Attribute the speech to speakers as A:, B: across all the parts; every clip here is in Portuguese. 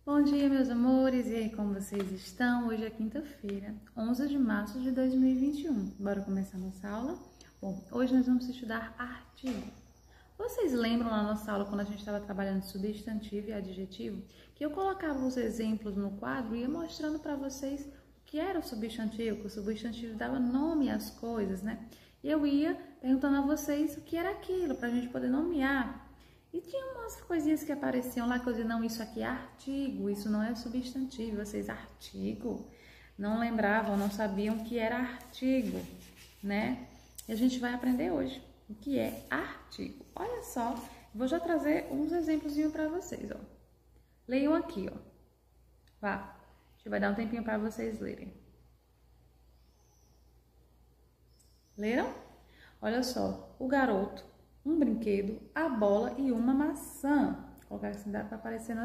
A: Bom dia, meus amores, e aí, como vocês estão? Hoje é quinta-feira, 11 de março de 2021. Bora começar nossa aula? Bom, hoje nós vamos estudar artigo. Vocês lembram na nossa aula, quando a gente estava trabalhando substantivo e adjetivo, que eu colocava os exemplos no quadro e ia mostrando para vocês o que era o substantivo, que o substantivo dava nome às coisas, né? E eu ia perguntando a vocês o que era aquilo, para a gente poder nomear. E tinha umas coisinhas que apareciam lá que eu dizia, não, isso aqui é artigo, isso não é substantivo. Vocês, artigo? Não lembravam, não sabiam que era artigo, né? E a gente vai aprender hoje o que é artigo. Olha só, vou já trazer uns exemplos para vocês, ó. Leiam aqui, ó. Vá, a gente vai dar um tempinho para vocês lerem. Leram? Olha só, o garoto, um brinquedo, a bola e uma maçã. Vou colocar assim, dá para aparecer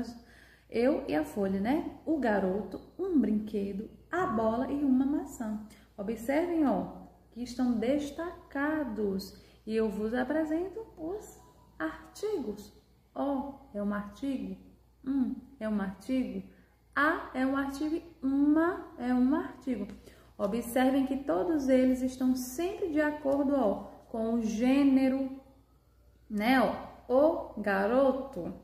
A: eu e a folha, né? O garoto, um brinquedo, a bola e uma maçã. Observem, ó, que estão destacados. E eu vos apresento os artigos. O é um artigo, é um artigo, a é um artigo, uma é um artigo. Observem que todos eles estão sempre de acordo, ó, com o gênero, né, ó, o garoto,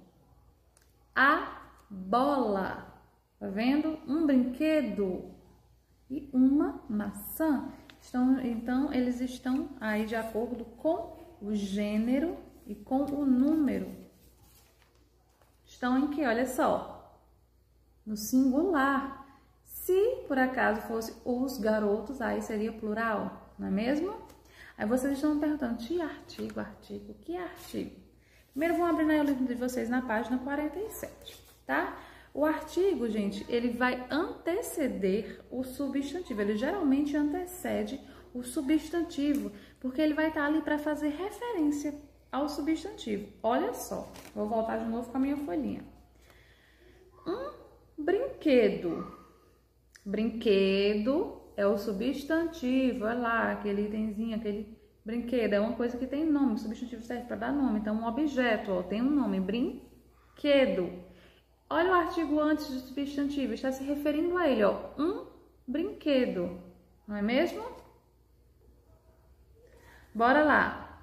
A: a bola, tá vendo? Um brinquedo e uma maçã. Então, eles estão aí de acordo com o gênero e com o número. Estão em que? Olha só, no singular. Se por acaso fosse os garotos, aí seria plural, não é mesmo? Aí vocês estão me perguntando, tia, artigo, o que é artigo? Primeiro vão abrir aí o livro de vocês na página 47, tá? O artigo, gente, ele vai anteceder o substantivo. Ele geralmente antecede o substantivo, porque ele vai estar ali para fazer referência ao substantivo. Olha só, vou voltar de novo com a minha folhinha. Um brinquedo. Brinquedo é o substantivo, olha lá, aquele itemzinho, aquele brinquedo, é uma coisa que tem nome, o substantivo serve para dar nome, então um objeto, ó, tem um nome, brinquedo. Olha o artigo antes do substantivo, está se referindo a ele, ó, um brinquedo, não é mesmo? Bora lá.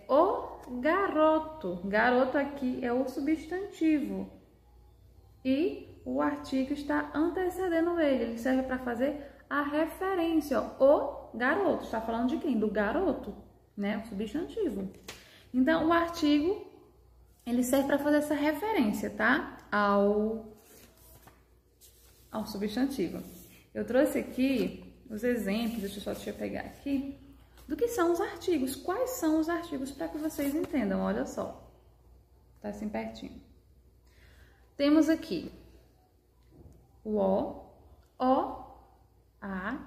A: O garoto, garoto aqui é o substantivo e o artigo está antecedendo ele serve para fazer a referência, ó, o garoto, está falando de quem? Do garoto, né, o substantivo. Então, o artigo ele serve para fazer essa referência, tá? Ao substantivo. Eu trouxe aqui os exemplos, deixa eu pegar aqui, do que são os artigos. Quais são os artigos para que vocês entendam? Olha só, tá assim pertinho. Temos aqui o a,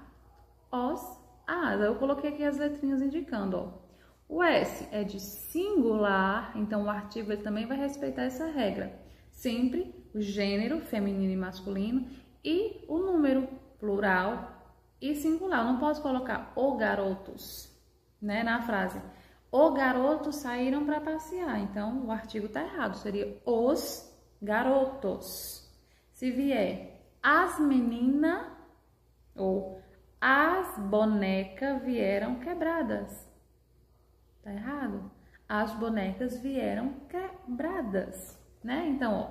A: os, as. Eu coloquei aqui as letrinhas indicando, ó. O S é de singular, então o artigo ele também vai respeitar essa regra. Sempre o gênero, feminino e masculino, e o número, plural e singular. Eu não posso colocar o garotos, né, na frase. O garotos saíram para passear, então o artigo tá errado, seria os garotos. Se vier as meninas ou as bonecas vieram quebradas. Tá errado? As bonecas vieram quebradas, né? Então, ó,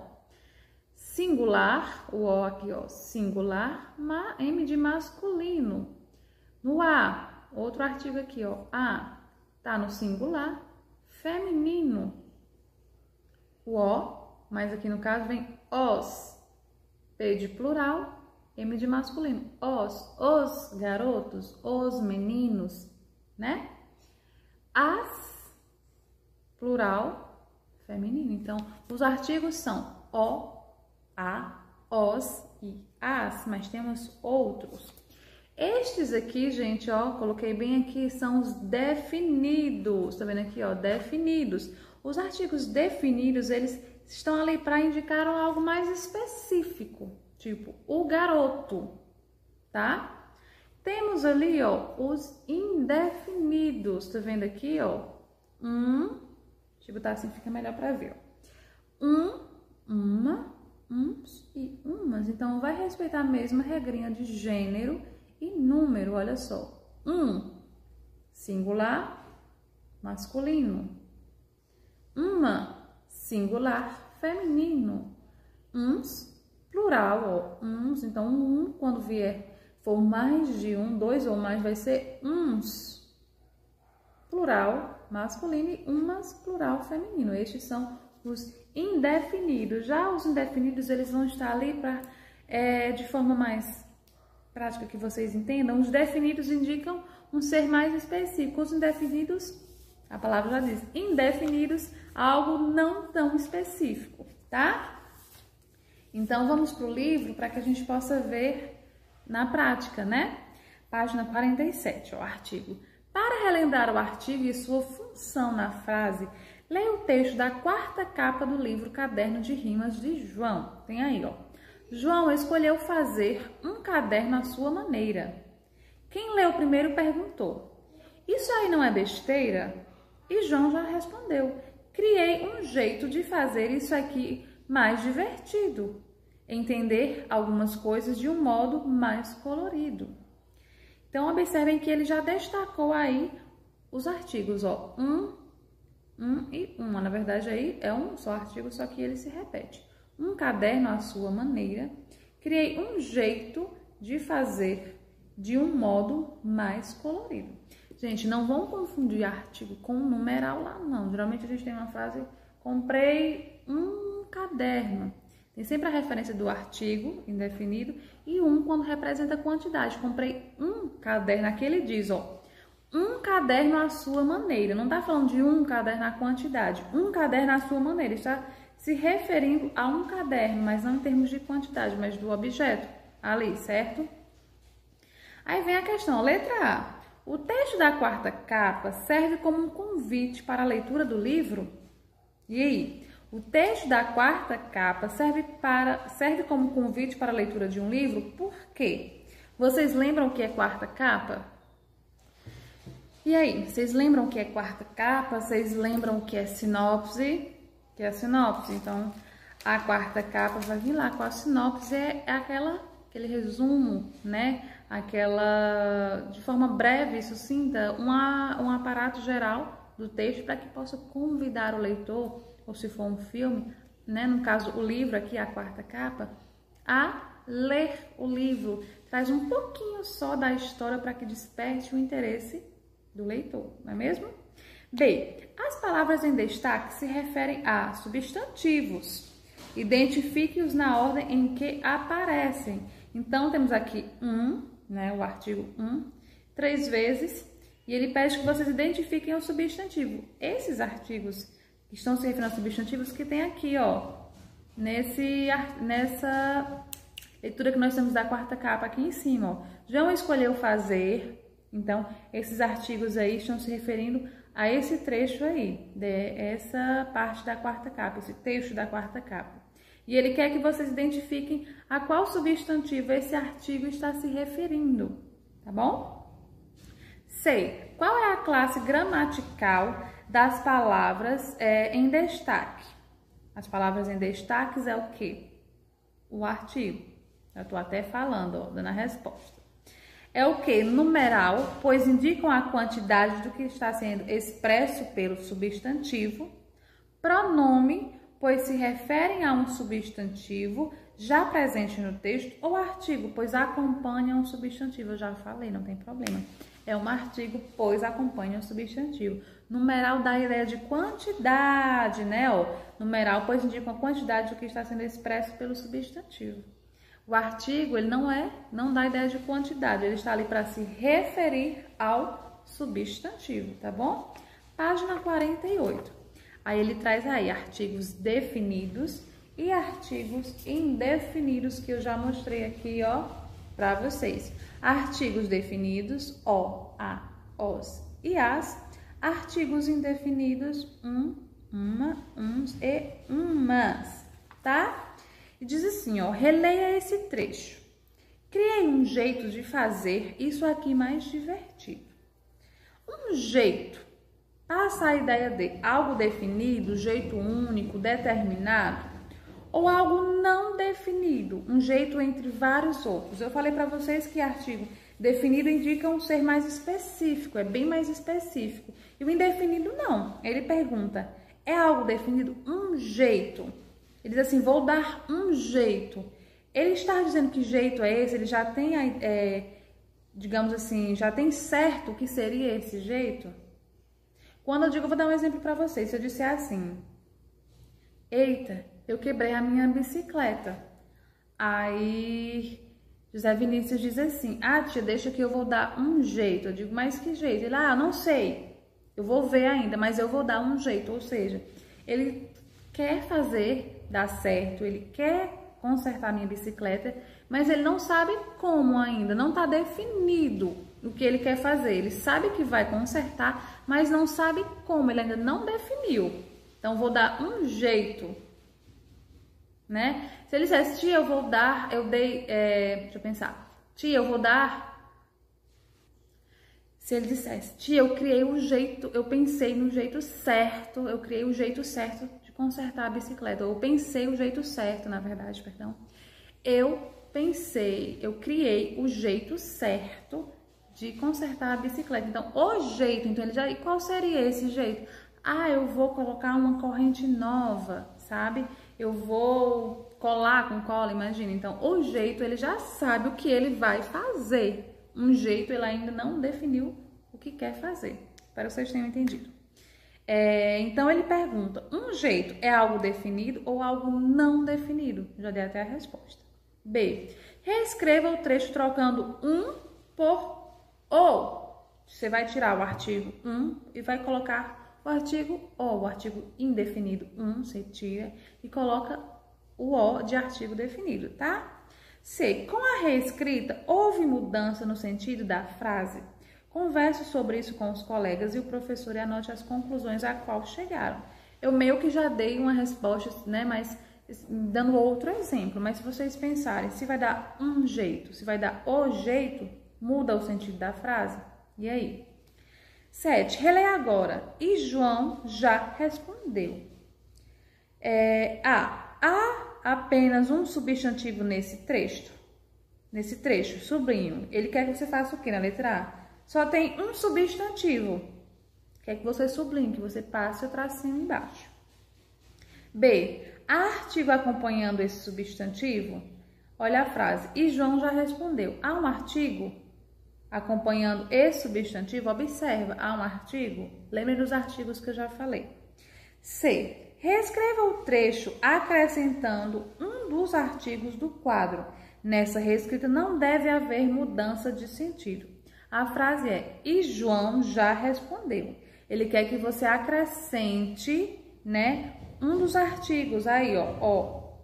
A: singular, o O aqui, ó, singular, M de masculino. No A, outro artigo aqui, ó, A, tá no singular, feminino. O O, mas aqui no caso vem os, P de plural, M de masculino. Os garotos, os meninos, né? As, plural, feminino. Então, os artigos são o, a, os e as, mas temos outros. Estes aqui, gente, ó, coloquei bem aqui, são os definidos. Tá vendo aqui, ó, definidos. Os artigos definidos, eles estão ali para indicar algo mais específico, tipo o garoto, tá? Temos ali, ó, os indefinidos. Tá vendo aqui, ó? Deixa eu botar assim, fica melhor para ver. Ó. Uma, um uns e umas. Então, vai respeitar a mesma regrinha de gênero e número, olha só. Singular, masculino. Uma, singular, feminino. Uns, plural, ó. Uns, então, quando for mais de dois ou mais, vai ser uns. Plural, masculino e umas, plural, feminino. Estes são os indefinidos. Já os indefinidos, eles vão estar ali de forma mais prática que vocês entendam. Os definidos indicam um ser mais específico. Os indefinidos, a palavra já diz, indefinidos, algo não tão específico, tá? Então, vamos para o livro para que a gente possa ver na prática, né? Página 47, ó, artigo. Para relembrar o artigo e sua função na frase, leia o texto da 4ª capa do livro Caderno de Rimas de João. Tem aí, ó. João escolheu fazer um caderno à sua maneira. Quem leu primeiro perguntou: isso aí não é besteira? E João já respondeu: criei um jeito de fazer isso aqui mais divertido. Entender algumas coisas de um modo mais colorido. Então, observem que ele já destacou aí os artigos, ó, e uma. Na verdade, aí é um só artigo, só que ele se repete. Um caderno à sua maneira. Criei um jeito de fazer de um modo mais colorido. Gente, não vão confundir artigo com numeral lá, não. Geralmente a gente tem uma frase, comprei um caderno. Tem sempre a referência do artigo indefinido e quando representa quantidade. Comprei um caderno, aqui ele diz, ó, um caderno à sua maneira. Não tá falando de um caderno à quantidade. Um caderno à sua maneira. Está se referindo a um caderno, mas não em termos de quantidade, mas do objeto ali, certo? Aí vem a questão, letra A. O texto da 4ª capa serve como um convite para a leitura do livro? E aí? O texto da 4ª capa serve como convite para a leitura de um livro? Por quê? Vocês lembram o que é 4ª capa? E aí, vocês lembram o que é 4ª capa? Vocês lembram o que é sinopse? Que é a sinopse. Então, a 4ª capa vai vir lá com a sinopse, é aquele resumo, né? Aquela, de forma breve e sucinta, um aparato geral do texto para que possa convidar o leitor, ou se for um filme, né, no caso o livro aqui, a 4ª capa, a ler o livro. Traz um pouquinho só da história para que desperte o interesse do leitor, não é mesmo? B. As palavras em destaque se referem a substantivos. Identifique-os na ordem em que aparecem. Então, temos aqui né, o artigo 3 vezes, e ele pede que vocês identifiquem o substantivo. Esses artigos estão se referindo a substantivos que tem aqui, ó, nessa leitura que nós temos da 4ª capa aqui em cima, ó. João escolheu fazer, então, esses artigos aí estão se referindo a esse trecho aí, essa parte da 4ª capa, esse texto da 4ª capa. E ele quer que vocês identifiquem a qual substantivo esse artigo está se referindo, tá bom? C. Qual é a classe gramatical das palavras em destaque? As palavras em destaques é o quê? O artigo. Eu estou até falando, ó, dando a resposta. É o quê? Numeral, pois indicam a quantidade do que está sendo expresso pelo substantivo. Pronome, pois se referem a um substantivo já presente no texto. Ou artigo, pois acompanha um substantivo. Eu já falei, não tem problema. É um artigo, pois acompanha um substantivo. Numeral dá a ideia de quantidade, né? Ó, numeral, pois indica a quantidade do que está sendo expresso pelo substantivo. O artigo, ele não dá a ideia de quantidade, ele está ali para se referir ao substantivo, tá bom? Página 48. Aí ele traz aí artigos definidos e artigos indefinidos, que eu já mostrei aqui, ó, para vocês. Artigos definidos, o, a, os e as. Artigos indefinidos, uma, uns e umas, tá? E diz assim, ó, releia esse trecho. Criei um jeito de fazer isso aqui mais divertido. Um jeito passa a ideia de algo definido, jeito único, determinado, ou algo não definido, um jeito entre vários outros. Eu falei para vocês que artigo definido indica um ser mais específico, é bem mais específico. E o indefinido não. Ele pergunta, é algo definido? Um jeito. Ele diz assim, vou dar um jeito. Ele está dizendo que jeito é esse? Ele já tem, digamos assim, já tem certo o que seria esse jeito? Quando eu digo, eu vou dar um exemplo para vocês. Se eu disser assim, eita, eu quebrei a minha bicicleta. Aí José Vinícius diz assim, ah, tia, deixa que eu vou dar um jeito. Eu digo, mas que jeito? Ele, não sei. Eu vou ver ainda, mas eu vou dar um jeito. Ou seja, ele quer fazer dar certo, ele quer consertar a minha bicicleta, mas ele não sabe como ainda, não está definido o que ele quer fazer. Ele sabe que vai consertar, mas não sabe como, ele ainda não definiu. Então, vou dar um jeito, né? Se ele dissesse, tia, eu vou dar, deixa eu pensar, tia, eu vou dar. Se ele dissesse, tia, eu criei um jeito, eu pensei no jeito certo, eu criei o jeito certo de consertar a bicicleta. Eu pensei o jeito certo, na verdade, perdão. Eu criei o jeito certo de consertar a bicicleta. Então, o jeito, então ele já, e qual seria esse jeito? Ah, eu vou colocar uma corrente nova, sabe? Eu vou colar com cola, imagina. Então, o jeito, ele já sabe o que ele vai fazer. Um jeito, ele ainda não definiu o que quer fazer. Espero que vocês tenham entendido. Então, ele pergunta, um jeito é algo definido ou algo não definido? Já dei até a resposta. B. Reescreva o trecho trocando um por o. Você vai tirar o artigo um e vai colocar o artigo o. O artigo indefinido você tira e coloca o o de artigo definido, tá? C. Com a reescrita, houve mudança no sentido da frase? Converse sobre isso com os colegas e o professor e anote as conclusões a qual chegaram. Eu meio que já dei uma resposta, né, mas dando outro exemplo. Mas se vocês pensarem, se vai dar um jeito, se vai dar o jeito, muda o sentido da frase? E aí? 7. Releia agora. E João já respondeu. Há apenas um substantivo nesse trecho? Nesse trecho, sobrinho. Ele quer que você faça o quê na letra A? Só tem um substantivo. Quer que você sublinhe, que você passe o tracinho embaixo. B. Há artigo acompanhando esse substantivo? Olha a frase. E João já respondeu. Há um artigo acompanhando esse substantivo? Observa. Há um artigo? Lembre dos artigos que eu já falei. C. Reescreva o trecho acrescentando um dos artigos do quadro. Nessa reescrita não deve haver mudança de sentido. A frase é, e João já respondeu. Ele quer que você acrescente, né, um dos artigos aí, ó,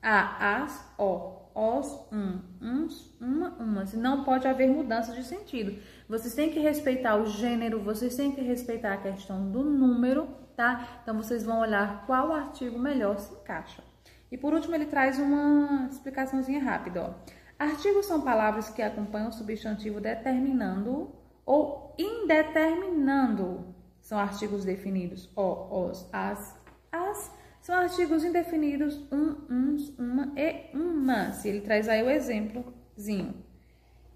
A: as, os, uns, umas. E não pode haver mudança de sentido. Vocês têm que respeitar o gênero, vocês têm que respeitar a questão do número, tá? Então, vocês vão olhar qual artigo melhor se encaixa. E por último, ele traz uma explicaçãozinha rápida, ó. Artigos são palavras que acompanham o substantivo determinando ou indeterminando. São artigos definidos, os, as são artigos indefinidos, uns, uma e umas. Ele traz aí o exemplozinho.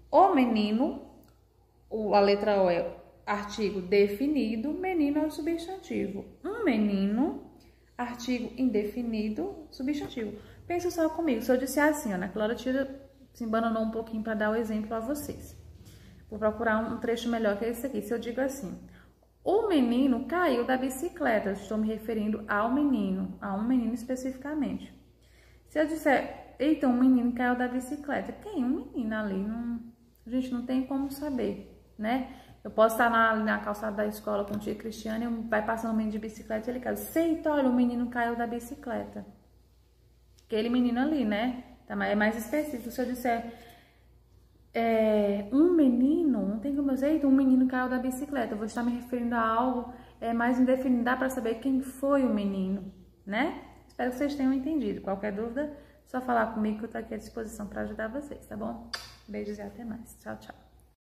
A: O menino, a letra O é artigo definido, menino é o substantivo. Um menino, artigo indefinido, substantivo. Pensa só comigo, se eu disser assim, ó, naquela hora se embananou um pouquinho para dar o exemplo a vocês. Vou procurar um trecho melhor que esse aqui. Se eu digo assim, o menino caiu da bicicleta, eu estou me referindo ao menino, a um menino especificamente. Se eu disser, eita, um menino caiu da bicicleta, quem? Um menino ali, a gente não tem como saber, né? Eu posso estar na calçada da escola com o tia Cristiane, vai passando um menino de bicicleta e ele cai. Eita, olha, o menino caiu da bicicleta. Aquele menino ali, né? É mais específico. Se eu disser um menino, não tem como eu dizer, um menino caiu da bicicleta. Eu vou estar me referindo a algo mais indefinido. Dá para saber quem foi o menino, né? Espero que vocês tenham entendido. Qualquer dúvida, só falar comigo que eu tô aqui à disposição para ajudar vocês, tá bom? Beijos e até mais. Tchau, tchau.